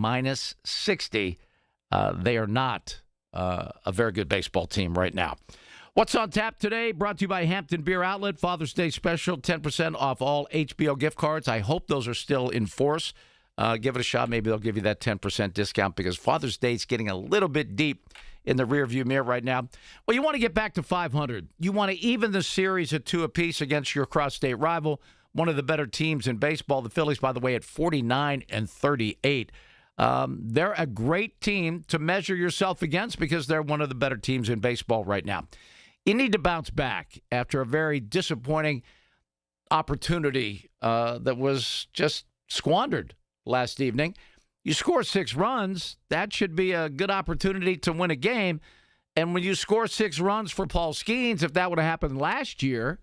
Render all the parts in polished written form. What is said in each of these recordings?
minus 60. They are not a very good baseball team right now. What's on tap today? Brought to you by Hampton Beer Outlet. Father's Day special, 10% off all HBO gift cards. I hope those are still in force. Give it a shot. Maybe they'll give you that 10% discount because Father's Day is getting a little bit deep in the rearview mirror right now. Well, you want to get back to 500. You want to even the series at 2 apiece against your cross-state rival, one of the better teams in baseball. The Phillies, by the way, at 49-38. They're a great team to measure yourself against because they're one of the better teams in baseball right now. You need to bounce back after a very disappointing opportunity that was just squandered last evening. You score 6 runs, that should be a good opportunity to win a game. And when you score 6 runs for Paul Skeens, if that would have happened last year,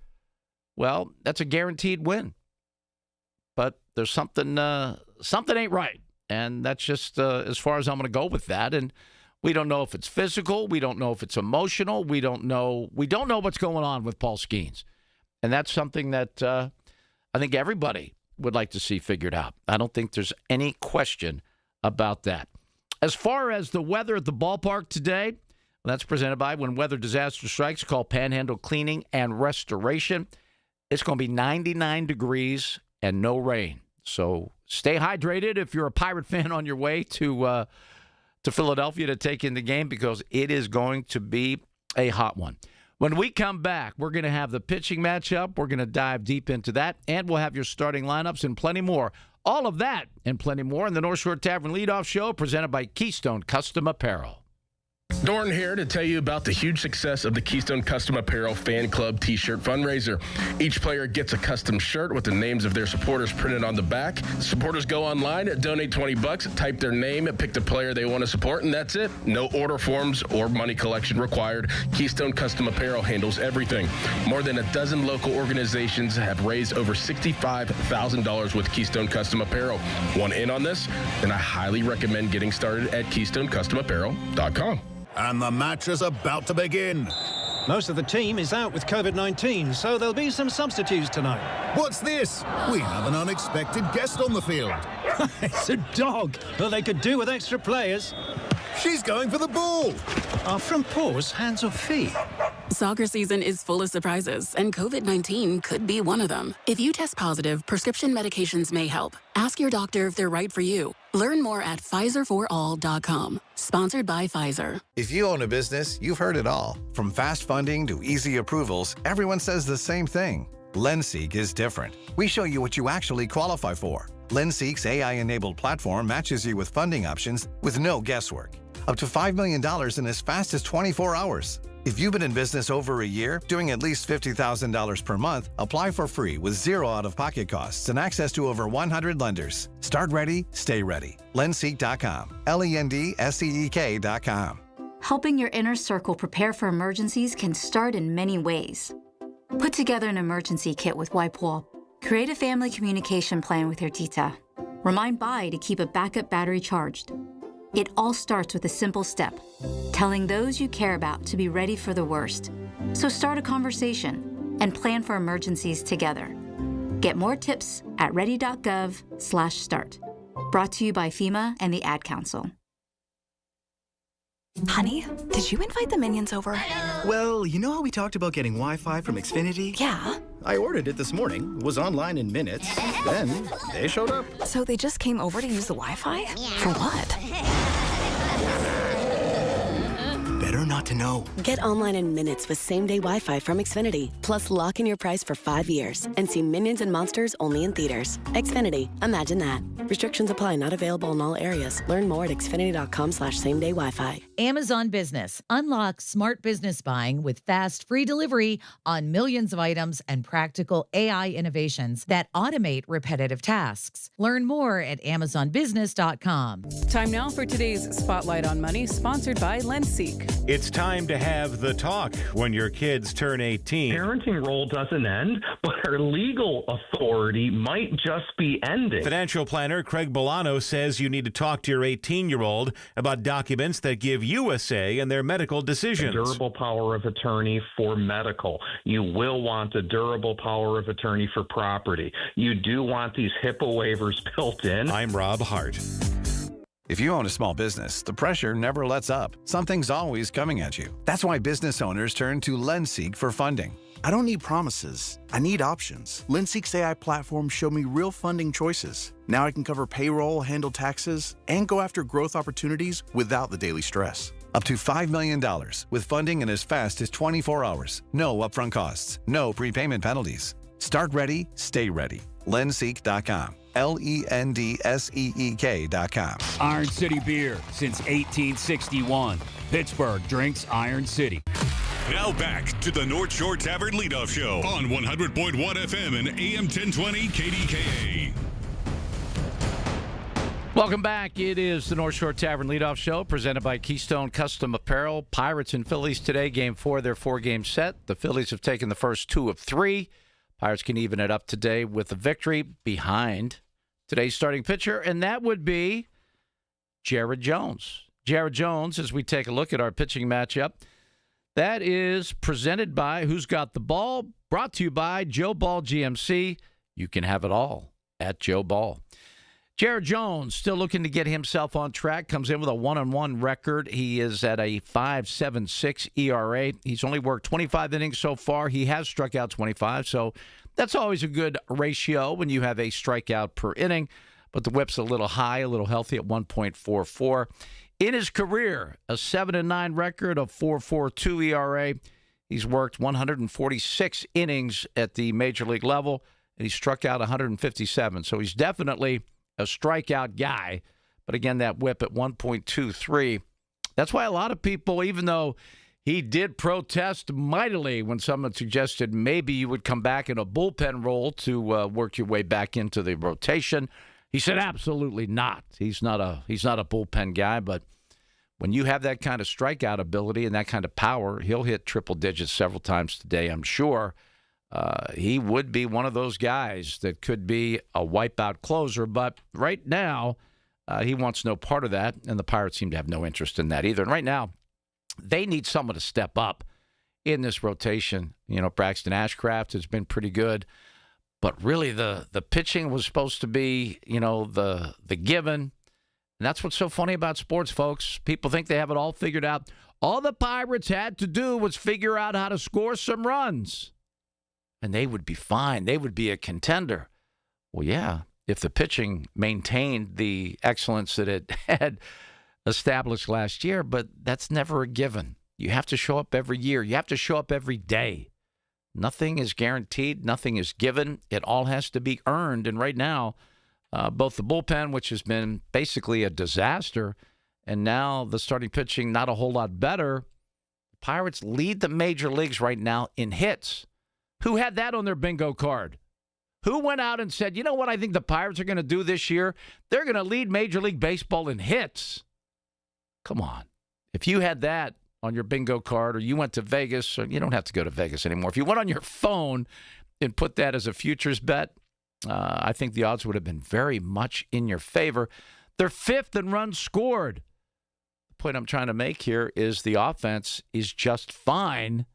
well, that's a guaranteed win. But there's something ain't right. And that's just as far as I'm going to go with that. And we don't know if it's physical. We don't know if it's emotional. We don't know what's going on with Paul Skeens. And that's something that I think everybody would like to see figured out. I don't think there's any question about that. As far as the weather at the ballpark today, that's presented by When Weather Disaster Strikes, call Panhandle Cleaning and Restoration. It's going to be 99 degrees and no rain. So stay hydrated if you're a Pirate fan on your way to Philadelphia to take in the game because it is going to be a hot one. When we come back, we're going to have the pitching matchup. We're going to dive deep into that, and we'll have your starting lineups and plenty more. All of that and plenty more in the North Shore Tavern Leadoff Show presented by Keystone Custom Apparel. Dorn here to tell you about the huge success of the Keystone Custom Apparel Fan Club T-shirt fundraiser. Each player gets a custom shirt with the names of their supporters printed on the back. Supporters go online, donate $20, type their name, pick the player they want to support, and that's it. No order forms or money collection required. Keystone Custom Apparel handles everything. More than a dozen local organizations have raised over $65,000 with Keystone Custom Apparel. Want in on this? Then I highly recommend getting started at KeystoneCustomApparel.com. And the match is about to begin. Most of the team is out with COVID-19, so there'll be some substitutes tonight. What's this? We have an unexpected guest on the field. It's a dog. Well, they could do with extra players. She's going for the ball. Are front paws hands or feet? Soccer season is full of surprises, and COVID-19 could be one of them. If you test positive, prescription medications may help. Ask your doctor if they're right for you. Learn more at PfizerForAll.com. Sponsored by Pfizer. If you own a business, you've heard it all. From fast funding to easy approvals, everyone says the same thing. LendSeek is different. We show you what you actually qualify for. LendSeek's AI-enabled platform matches you with funding options with no guesswork. Up to $5 million in as fast as 24 hours. If you've been in business over a year, doing at least $50,000 per month, apply for free with zero out-of-pocket costs and access to over 100 lenders. Start ready, stay ready. Lendseek.com. LENDSEEK.com. Helping your inner circle prepare for emergencies can start in many ways. Put together an emergency kit with WipeWall. Create a family communication plan with your tita. Remind Bai to keep a backup battery charged. It all starts with a simple step, telling those you care about to be ready for the worst. So start a conversation and plan for emergencies together. Get more tips at ready.gov/start. Brought to you by FEMA and the Ad Council. Honey, did you invite the minions over? Well, you know how we talked about getting Wi-Fi from Xfinity? Yeah. I ordered it this morning, was online in minutes, then they showed up. So they just came over to use the Wi-Fi? For what? Better not to know. Get online in minutes with same-day Wi-Fi from Xfinity. Plus, lock in your price for 5 years and see Minions and Monsters only in theaters. Xfinity. Imagine that. Restrictions apply. Not available in all areas. Learn more at xfinity.com/same-day Wi-Fi. Amazon Business. Unlock smart business buying with fast, free delivery on millions of items and practical AI innovations that automate repetitive tasks. Learn more at amazonbusiness.com. Time now for today's Spotlight on Money, sponsored by LendSeek. It's time to have the talk when your kids turn 18. Parenting role doesn't end, but our legal authority might just be ending. Financial planner Craig Bolano says you need to talk to your 18-year-old about documents that give you a say in their medical decisions. A durable power of attorney for medical. You will want a durable power of attorney for property. You do want these HIPAA waivers built in. I'm Rob Hart. If you own a small business, the pressure never lets up. Something's always coming at you. That's why business owners turn to LendSeek for funding. I don't need promises. I need options. LendSeek's AI platform showed me real funding choices. Now I can cover payroll, handle taxes, and go after growth opportunities without the daily stress. Up to $5 million with funding in as fast as 24 hours. No upfront costs. No prepayment penalties. Start ready, stay ready. LendSeek.com. LendSeek.com. Iron City Beer since 1861. Pittsburgh drinks Iron City. Now back to the North Shore Tavern Leadoff Show on 100.1 FM and AM 1020 KDKA. Welcome back. It is the North Shore Tavern Leadoff Show presented by Keystone Custom Apparel. Pirates and Phillies today, Game 4 of their 4-game set. The Phillies have taken the first 2 of 3. Pirates can even it up today with a victory behind today's starting pitcher, and that would be Jared Jones. Jared Jones, as we take a look at our pitching matchup, that is presented by Who's Got the Ball, brought to you by Joe Ball GMC. You can have it all at Joe Ball. Jared Jones still looking to get himself on track, comes in with a 1-1 record. He is at a 5.76 ERA. He's only worked 25 innings so far. He has struck out 25, so that's always a good ratio when you have a strikeout per inning. But the whip's a little high, a little healthy at 1.44. In his career, a 7-9 record of 4.42 ERA. He's worked 146 innings at the major league level, and he struck out 157. So he's definitely a strikeout guy. But again, that whip at 1.23. That's why a lot of people, even though he did protest mightily when someone suggested maybe you would come back in a bullpen role to work your way back into the rotation, he said absolutely not. He's not a bullpen guy, but when you have that kind of strikeout ability and that kind of power, he'll hit triple digits several times today, I'm sure. He would be one of those guys that could be a wipeout closer, but right now he wants no part of that, and the Pirates seem to have no interest in that either. And right now, they need someone to step up in this rotation. You know, Braxton Ashcraft has been pretty good, but really the pitching was supposed to be, you know, the given. And that's what's so funny about sports, folks. People think they have it all figured out. All the Pirates had to do was figure out how to score some runs, and they would be fine. They would be a contender. Well, yeah, if the pitching maintained the excellence that it had established last year, but that's never a given. You have to show up every year. You have to show up every day. Nothing is guaranteed. Nothing is given. It all has to be earned. And right now, both the bullpen, which has been basically a disaster, and now the starting pitching not a whole lot better. The Pirates lead the major leagues right now in hits. Who had that on their bingo card? Who went out and said, you know what I think the Pirates are going to do this year? They're going to lead Major League Baseball in hits. Come on. If you had that on your bingo card, or you went to Vegas, or you don't have to go to Vegas anymore. If you went on your phone and put that as a futures bet, I think the odds would have been very much in your favor. They're fifth in runs scored. The point I'm trying to make here is the offense is just fine.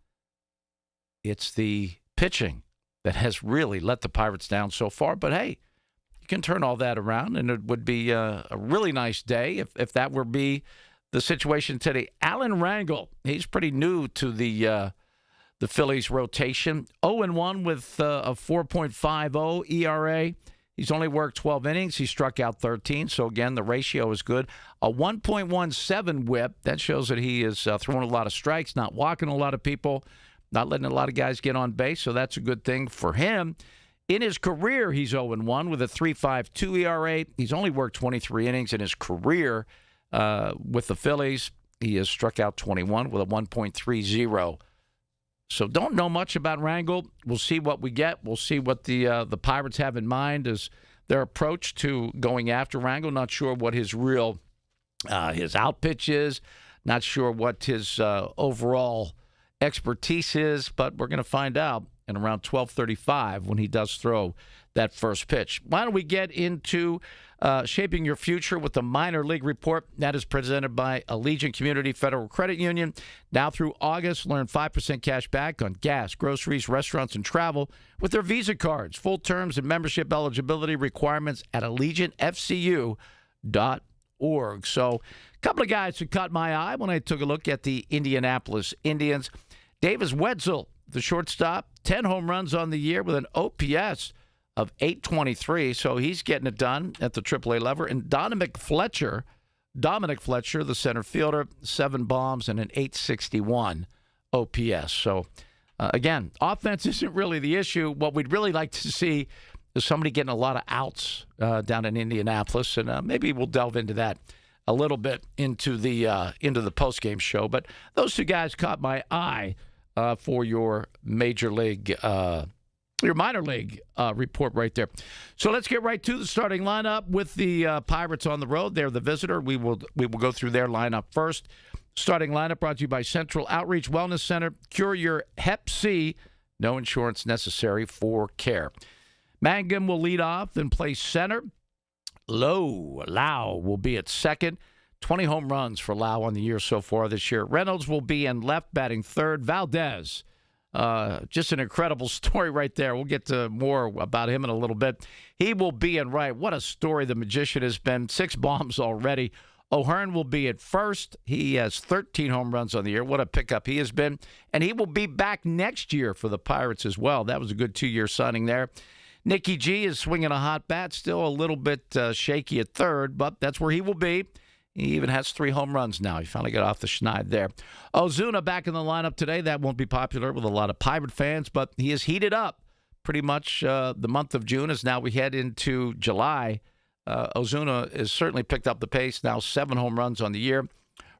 It's the pitching that has really let the Pirates down so far. But, hey, you can turn all that around, and it would be a really nice day if that were be the situation today. Alan Rangel, he's pretty new to the Phillies rotation. 0-1 with a 4.50 ERA. He's only worked 12 innings. He struck out 13. So, again, the ratio is good. A 1.17 whip. That shows that he is throwing a lot of strikes, not walking a lot of people, not letting a lot of guys get on base. So that's a good thing for him. In his career, he's 0-1 with a 3.52 ERA. He's only worked 23 innings in his career with the Phillies. He has struck out 21 with a 1.30. So don't know much about Rangel. We'll see what we get. We'll see what the Pirates have in mind as their approach to going after Rangel. Not sure what his real his out pitch is. Not sure what his overall expertise is, but we're going to find out in around 12:35 when he does throw that first pitch. Why don't we get into shaping your future with the minor league report? That is presented by Allegiant Community Federal Credit Union. Now through August, learn 5% cash back on gas, groceries, restaurants, and travel with their Visa cards. Full terms and membership eligibility requirements at AllegiantFCU.org. KDKA-AM.org. So a couple of guys who caught my eye when I took a look at the Indianapolis Indians. Davis Wetzel, the shortstop, 10 home runs on the year with an OPS of 823. So he's getting it done at the AAA level. And Dominic Fletcher, the center fielder, 7 bombs and an 861 OPS. So, again, offense isn't really the issue. What we'd really like to see is somebody getting a lot of outs down in Indianapolis, and maybe we'll delve into that a little bit into the postgame show. But those two guys caught my eye for your minor league report right there. So let's get right to the starting lineup with the Pirates on the road. They're the visitor. We will go through their lineup first. Starting lineup brought to you by Central Outreach Wellness Center. Cure your Hep C. No insurance necessary for care. Mangum will lead off and play center. Lau will be at second. 20 home runs for Lau on the year so far this year. Reynolds will be in left, batting third. Valdez, just an incredible story right there. We'll get to more about him in a little bit. He will be in right. What a story the magician has been. 6 bombs already. O'Hearn will be at first. He has 13 home runs on the year. What a pickup he has been. And he will be back next year for the Pirates as well. That was a good 2-year signing there. Nicky G is swinging a hot bat, still a little bit shaky at third, but that's where he will be. He even has 3 home runs now. He finally got off the schneid there. Ozuna back in the lineup today. That won't be popular with a lot of Pirate fans, but he has heated up pretty much the month of June as now we head into July. Ozuna has certainly picked up the pace, now 7 home runs on the year.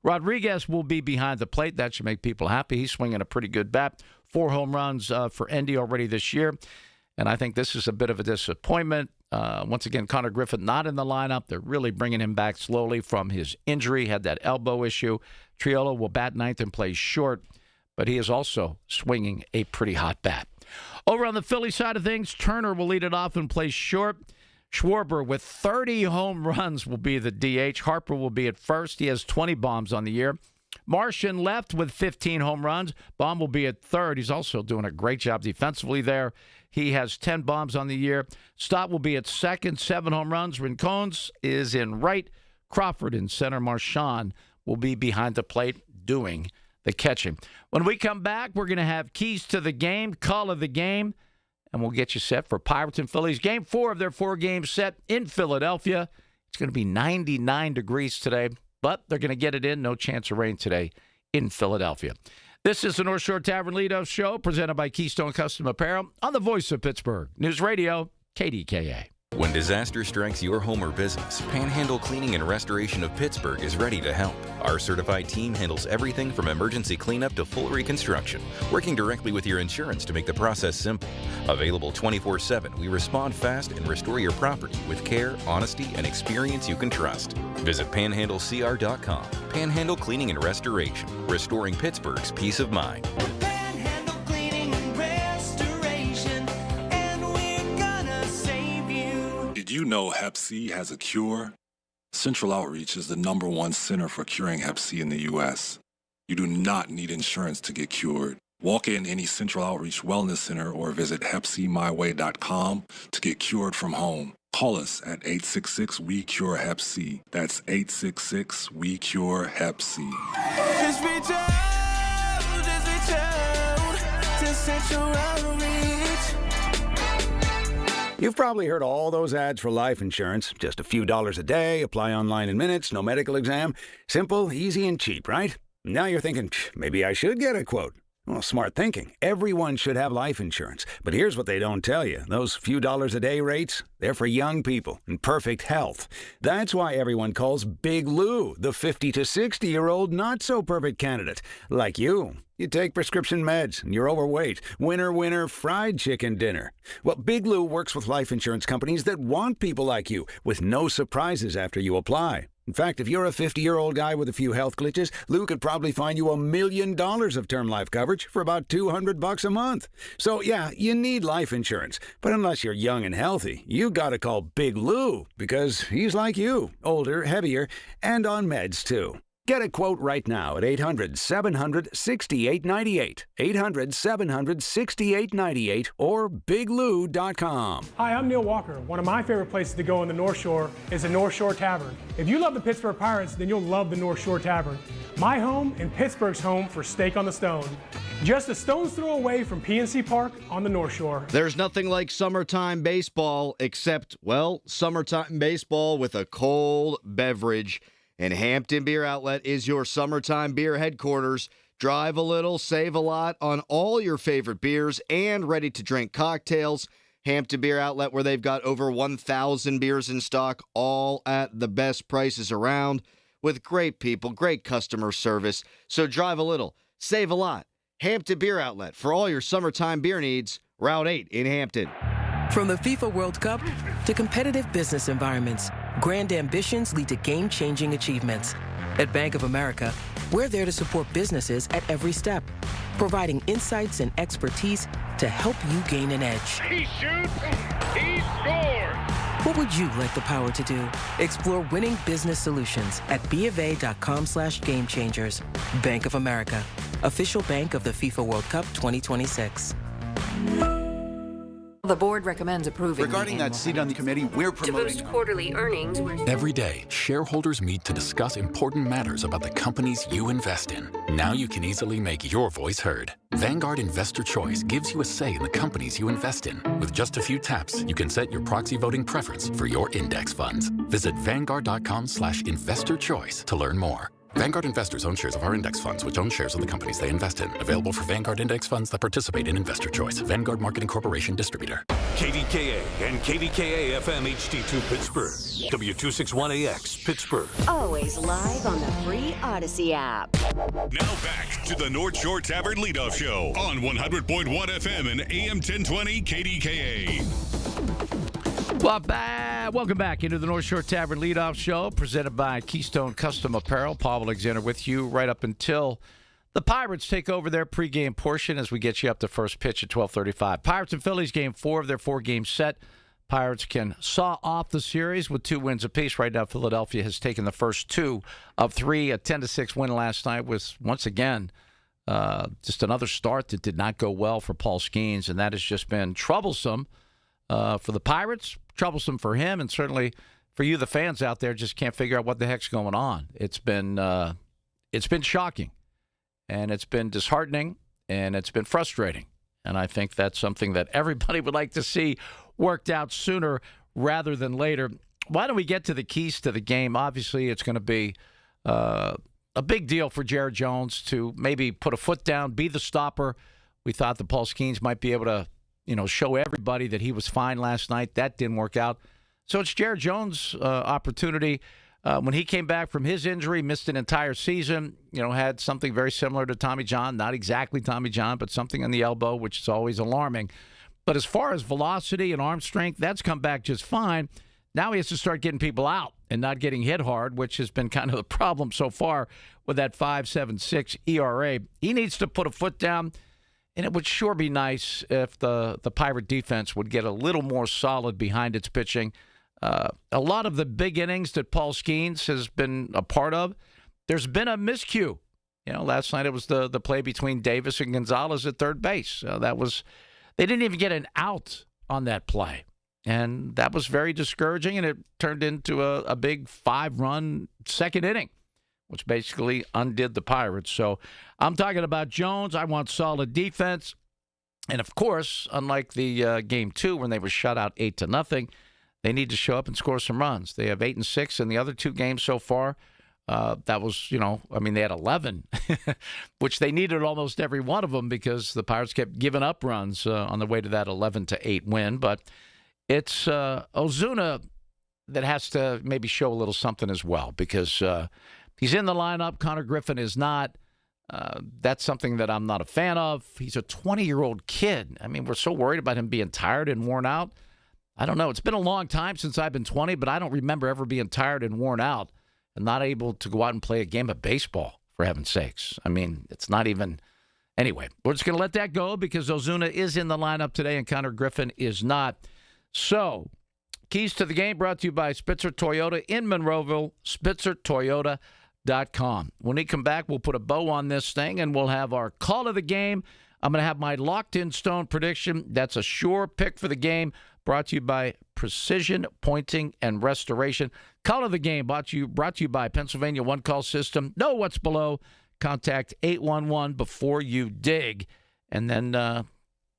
Rodriguez will be behind the plate. That should make people happy. He's swinging a pretty good bat. 4 home runs for Endy already this year. And I think this is a bit of a disappointment. Once again, Connor Griffin not in the lineup. They're really bringing him back slowly from his injury. Had that elbow issue. Triolo will bat ninth and play short, but he is also swinging a pretty hot bat. Over on the Philly side of things, Turner will lead it off and play short. Schwarber with 30 home runs will be the DH. Harper will be at first. He has 20 bombs on the year. Martian left with 15 home runs. Baum will be at third. He's also doing a great job defensively there. He has 10 bombs on the year. Stott will be at second, 7 home runs. Rincones is in right. Crawford in center. Marchand will be behind the plate doing the catching. When we come back, we're going to have keys to the game, call of the game, and we'll get you set for Pirates and Phillies. Game 4 of their 4-game set in Philadelphia. It's going to be 99 degrees today, but they're going to get it in. No chance of rain today in Philadelphia. This is the North Shore Tavern Leadoff Show presented by Keystone Custom Apparel on the Voice of Pittsburgh. News Radio, KDKA. When disaster strikes your home or business, Panhandle Cleaning and Restoration of Pittsburgh is ready to help. Our certified team handles everything from emergency cleanup to full reconstruction, working directly with your insurance to make the process simple. Available 24/7, we respond fast and restore your property with care, honesty, and experience you can trust. Visit panhandlecr.com. Panhandle Cleaning and Restoration, restoring Pittsburgh's peace of mind. Did you know Hep C has a cure? Central Outreach is the #1 center for curing Hep C in the U.S. You do not need insurance to get cured. Walk in any Central Outreach Wellness Center or visit HepCMyWay.com to get cured from home. Call us at 866-WE-CURE-HEP-C. That's 866-WE-CURE-HEP-C. Just reach out to Central Outreach. You've probably heard all those ads for life insurance. Just a few dollars a day, apply online in minutes, no medical exam. Simple, easy, and cheap, right? Now you're thinking, maybe I should get a quote. Well, smart thinking. Everyone should have life insurance. But here's what they don't tell you. Those few dollars a day rates, they're for young people in perfect health. That's why everyone calls Big Lou the 50 to 60-year-old not-so-perfect candidate. Like you. You take prescription meds, and you're overweight. Winner, fried chicken dinner. Well, Big Lou works with life insurance companies that want people like you, with no surprises after you apply. In fact, if you're a 50-year-old guy with a few health glitches, Lou could probably find you $1 million of term life coverage for about $200 a month. So, yeah, you need life insurance. But unless you're young and healthy, you gotta call Big Lou, because he's like you, older, heavier, and on meds, too. Get a quote right now at 800-700-6898, 800-700-6898, or biglou.com. Hi, I'm Neil Walker. One of my favorite places to go on the North Shore is the North Shore Tavern. If you love the Pittsburgh Pirates, then you'll love the North Shore Tavern. My home and Pittsburgh's home for Steak on the Stone. Just a stone's throw away from PNC Park on the North Shore. There's nothing like summertime baseball except, well, summertime baseball with a cold beverage. And Hampton Beer Outlet is your summertime beer headquarters. Drive a little, save a lot on all your favorite beers and ready-to-drink cocktails. Hampton Beer Outlet, where they've got over 1,000 beers in stock, all at the best prices around, with great people, great customer service. So drive a little, save a lot. Hampton Beer Outlet for all your summertime beer needs. Route 8 in Hampton. From the FIFA World Cup to competitive business environments, grand ambitions lead to game-changing achievements. At Bank of America, we're there to support businesses at every step, providing insights and expertise to help you gain an edge. He shoots, he scores! What would you like the power to do? Explore winning business solutions at BofA.com/gamechangers. Bank of America, official bank of the FIFA World Cup 2026. The board recommends approving. Regarding that seat on the committee, we're promoting. To boost quarterly earnings. Every day, shareholders meet to discuss important matters about the companies you invest in. Now you can easily make your voice heard. Vanguard Investor Choice gives you a say in the companies you invest in. With just a few taps, you can set your proxy voting preference for your index funds. Visit Vanguard.com/investorchoice to learn more. Vanguard investors own shares of our index funds, which own shares of the companies they invest in. Available for Vanguard index funds that participate in Investor Choice. Vanguard Marketing Corporation Distributor. KDKA and KDKA-FM HD2 Pittsburgh. W261AX Pittsburgh. Always live on the free Odyssey app. Now back to the North Shore Tavern Leadoff Show on 100.1 FM and AM 1020 KDKA. Well, welcome back into the North Shore Tavern Leadoff Show, presented by Keystone Custom Apparel. Paul Alexander with you right up until the Pirates take over their pregame portion as we get you up to first pitch at 12:35. Pirates and Phillies, game 4 of their 4-game set. Pirates can saw off the series with 2 wins apiece. Right now, Philadelphia has taken the first 2 of 3. A 10-6 win last night was, once again, just another start that did not go well for Paul Skeens, and that has just been troublesome for the Pirates, troublesome for him, and certainly for you, the fans out there, just can't figure out what the heck's going on. It's been shocking, and it's been disheartening, and it's been frustrating. And I think that's something that everybody would like to see worked out sooner rather than later. Why don't we get to the keys to the game? Obviously, it's going to be a big deal for Jared Jones to maybe put a foot down, be the stopper. We thought that Paul Skeens might be able to show everybody that he was fine last night. That didn't work out. So it's Jared Jones' opportunity. When he came back from his injury, missed an entire season, had something very similar to Tommy John. Not exactly Tommy John, but something in the elbow, which is always alarming. But as far as velocity and arm strength, that's come back just fine. Now he has to start getting people out and not getting hit hard, which has been kind of the problem so far with that 5.76 ERA. He needs to put a foot down. And it would sure be nice if the Pirate defense would get a little more solid behind its pitching. A lot of the big innings that Paul Skeens has been a part of, there's been a miscue. Last night it was the play between Davis and Gonzalez at third base. They didn't even get an out on that play. And that was very discouraging, and it turned into a big 5-run second inning, which basically undid the Pirates. So I'm talking about Jones. I want solid defense. And, of course, unlike the Game 2 when they were shut out 8-0, they need to show up and score some runs. They have 8 and 6 in the other 2 games so far. That was, they had 11, which they needed almost every one of them because the Pirates kept giving up runs on the way to that 11-8 win. But it's Ozuna that has to maybe show a little something as well because he's in the lineup. Connor Griffin is not. That's something that I'm not a fan of. He's a 20-year-old kid. We're so worried about him being tired and worn out. I don't know. It's been a long time since I've been 20, but I don't remember ever being tired and worn out and not able to go out and play a game of baseball, for heaven's sakes. It's not even – anyway, we're just going to let that go because Ozuna is in the lineup today and Connor Griffin is not. So, keys to the game brought to you by Spitzer Toyota in Monroeville, spitzertoyota.com. KDKA-AM.com. When we come back, we'll put a bow on this thing, and we'll have our call of the game. I'm going to have my locked-in stone prediction. That's a sure pick for the game, brought to you by Precision Pointing and Restoration. Call of the game brought to you by Pennsylvania One Call System. Know what's below. Contact 811 before you dig. And then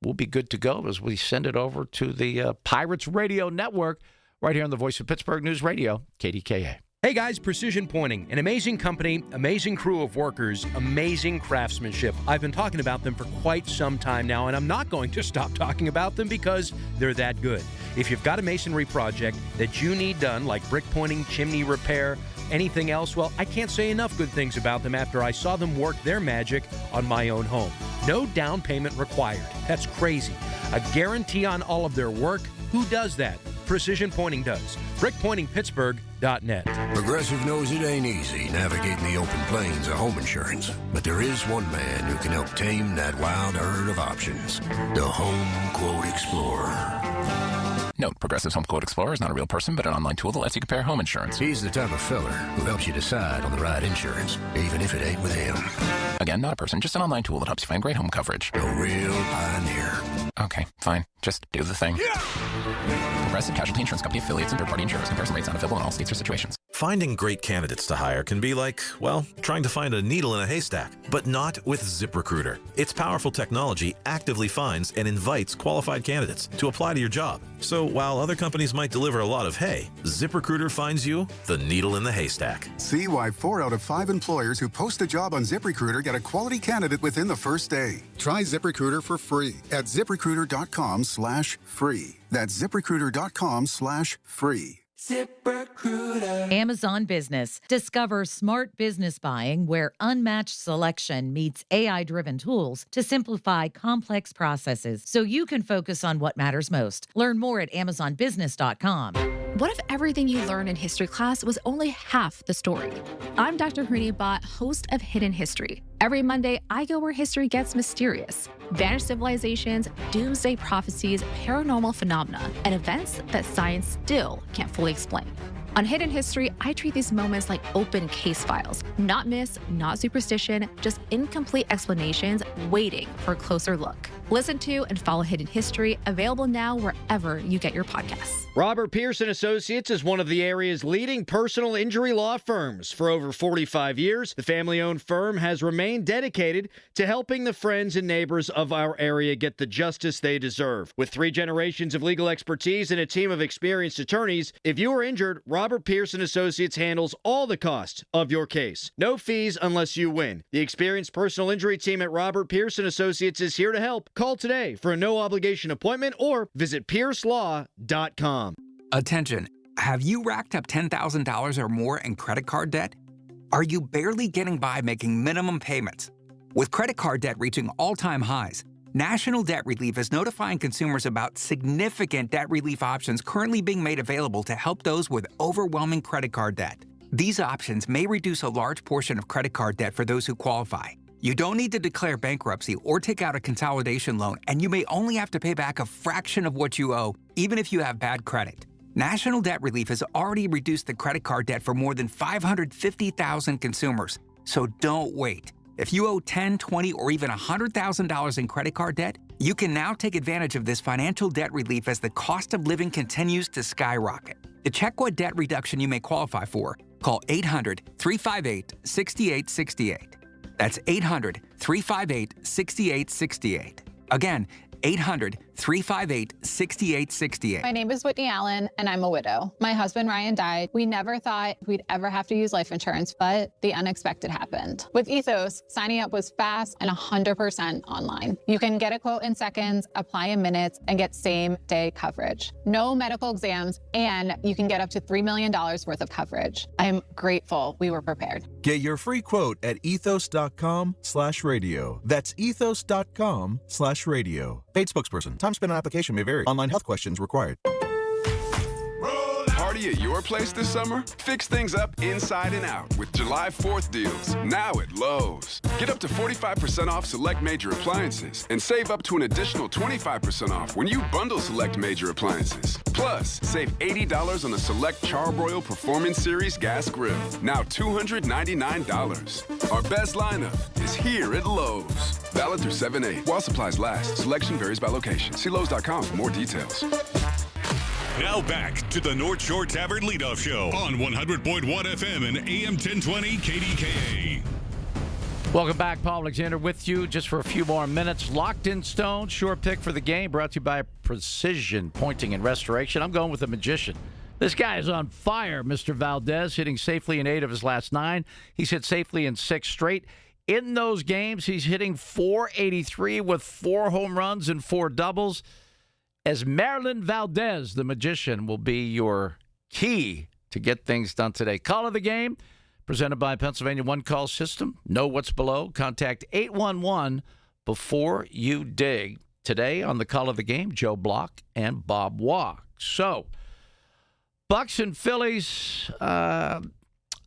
we'll be good to go as we send it over to the Pirates Radio Network right here on the Voice of Pittsburgh News Radio, KDKA. Hey guys, Precision Pointing, an amazing company, amazing crew of workers, amazing craftsmanship. I've been talking about them for quite some time now, and I'm not going to stop talking about them because they're that good. If you've got a masonry project that you need done, like brick pointing, chimney repair, anything else, well, I can't say enough good things about them after I saw them work their magic on my own home. No down payment required. That's crazy. A guarantee on all of their work. Who does that? Precision Pointing does. BrickPointingPittsburgh.net. Progressive knows it ain't easy navigating the open plains of home insurance, but there is one man who can help tame that wild herd of options. The Home Quote Explorer. Note, Progressive's Home Quote Explorer is not a real person, but an online tool that lets you compare home insurance. He's the type of fella who helps you decide on the right insurance, even if it ain't with him. Again, not a person, just an online tool that helps you find great home coverage. A real pioneer. Okay, fine. Just do the thing. Progressive Casualty Insurance Company affiliates and third-party insurers. Comparison rates not available in all states or situations. Finding great candidates to hire can be like, well, trying to find a needle in a haystack, but not with ZipRecruiter. Its powerful technology actively finds and invites qualified candidates to apply to your job. So while other companies might deliver a lot of hay, ZipRecruiter finds you the needle in the haystack. See why 4 out of 5 employers who post a job on ZipRecruiter get a quality candidate within the first day. Try ZipRecruiter for free at ZipRecruiter.com/free. That's ZipRecruiter.com/free. ZipRecruiter. Amazon Business. Discover smart business buying where unmatched selection meets AI-driven tools to simplify complex processes so you can focus on what matters most. Learn more at AmazonBusiness.com. What if everything you learned in history class was only half the story? I'm Dr. Hooney Bott, host of Hidden History. Every Monday, I go where history gets mysterious. Vanished civilizations, doomsday prophecies, paranormal phenomena, and events that science still can't fully explain. On Hidden History, I treat these moments like open case files. Not myths, not superstition, just incomplete explanations waiting for a closer look. Listen to and follow Hidden History, available now wherever you get your podcasts. Robert Pierce & Associates is one of the area's leading personal injury law firms. For over 45 years, the family-owned firm has remained dedicated to helping the friends and neighbors of our area get the justice they deserve. With 3 generations of legal expertise and a team of experienced attorneys, if you are injured, Robert Pierce & Associates handles all the costs of your case. No fees unless you win. The experienced personal injury team at Robert Pierce & Associates is here to help. Call today for a no-obligation appointment or visit piercelaw.com. Attention. Have you racked up $10,000 or more in credit card debt? Are you barely getting by making minimum payments? With credit card debt reaching all-time highs, National Debt Relief is notifying consumers about significant debt relief options currently being made available to help those with overwhelming credit card debt. These options may reduce a large portion of credit card debt for those who qualify. You don't need to declare bankruptcy or take out a consolidation loan, and you may only have to pay back a fraction of what you owe, even if you have bad credit. National Debt Relief has already reduced the credit card debt for more than 550,000 consumers. So don't wait. If you owe $10,000, $20,000, or even $100,000 in credit card debt, you can now take advantage of this financial debt relief as the cost of living continues to skyrocket. To check what debt reduction you may qualify for, call 800-358-6868. That's 800-358-6868. Again, 800-358-6868. My name is Whitney Allen, and I'm a widow. My husband, Ryan, died. We never thought we'd ever have to use life insurance, but the unexpected happened. With Ethos, signing up was fast and 100% online. You can get a quote in seconds, apply in minutes, and get same-day coverage. No medical exams, and you can get up to $3 million worth of coverage. I'm grateful we were prepared. Get your free quote at ethos.com/radio. That's ethos.com/radio. Paid spokesperson. Time spent on application may vary. Online health questions required. Are party at your place this summer? Fix things up inside and out with July 4th deals, now at Lowe's. Get up to 45% off select major appliances and save up to an additional 25% off when you bundle select major appliances. Plus, save $80 on a select Charbroil Performance Series gas grill, now $299. Our best lineup is here at Lowe's. Valid through 7/8 while supplies last. Selection varies by location. See Lowe's.com for more details. Now back to the North Shore Tavern Leadoff Show on 100.1 FM and AM 1020 KDKA. Welcome back. Paul Alexander with you just for a few more minutes. Locked in stone, sure pick for the game, brought to you by Precision Pointing and Restoration. I'm going with the Magician. This guy is on fire, Mr. Valdez, hitting safely in 8 of his last 9. He's hit safely in 6 straight. In those games, he's hitting .483 with 4 home runs and 4 doubles. Esmeralda Valdez, the Magician, will be your key to get things done today. Call of the game, presented by Pennsylvania One Call System. Know what's below. Contact 811 before you dig. Today on the Call of the Game, Joe Block and Bob Walk. So, Bucks and Phillies, I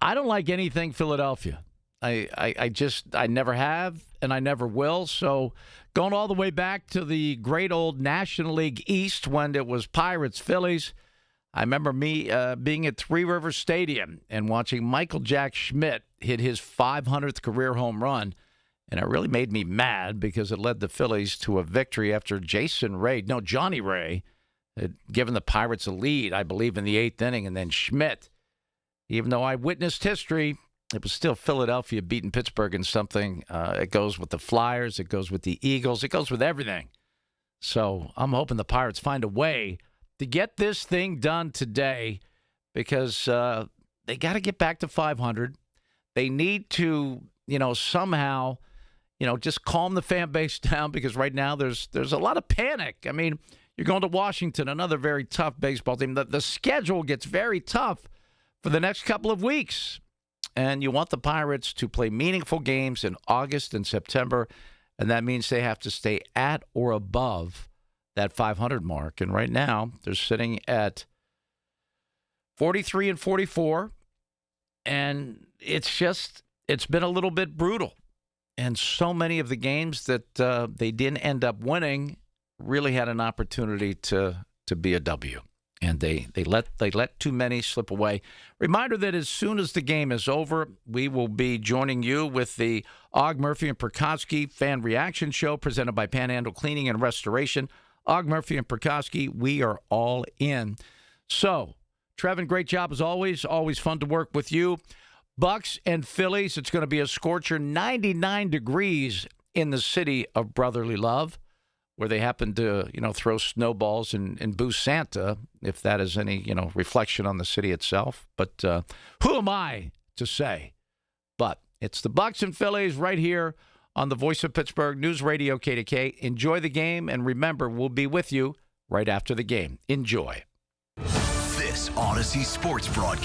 don't like anything Philadelphia. I never have, and I never will. So going all the way back to the great old National League East when it was Pirates, Phillies, I remember me being at Three Rivers Stadium and watching Michael Jack Schmidt hit his 500th career home run. And it really made me mad because it led the Phillies to a victory after Johnny Ray, had given the Pirates a lead, I believe, in the 8th inning. And then Schmidt, even though I witnessed history, it was still Philadelphia beating Pittsburgh in something. It goes with the Flyers. It goes with the Eagles. It goes with everything. So I'm hoping the Pirates find a way to get this thing done today because they got to get back to 500. They need to, somehow, just calm the fan base down because right now there's a lot of panic. I mean, you're going to Washington, another very tough baseball team. The schedule gets very tough for the next couple of weeks. And you want the Pirates to play meaningful games in August and September, and that means they have to stay at or above that 500 mark. And right now, they're sitting at 43 and 44, and it's been a little bit brutal. And so many of the games that they didn't end up winning really had an opportunity to be a W. And they let too many slip away. Reminder that as soon as the game is over, we will be joining you with the Og Murphy and Prokowski Fan Reaction Show presented by Panhandle Cleaning and Restoration. Og Murphy and Prokowski, we are all in. So, Trevin, great job as always. Always fun to work with you. Bucks and Phillies, it's going to be a scorcher, 99 degrees in the city of brotherly love, where they happen to, throw snowballs and boo Santa, if that is any, reflection on the city itself. But who am I to say? But it's the Bucks and Phillies right here on the Voice of Pittsburgh News Radio KDK. Enjoy the game, and remember, we'll be with you right after the game. Enjoy. This Odyssey Sports broadcast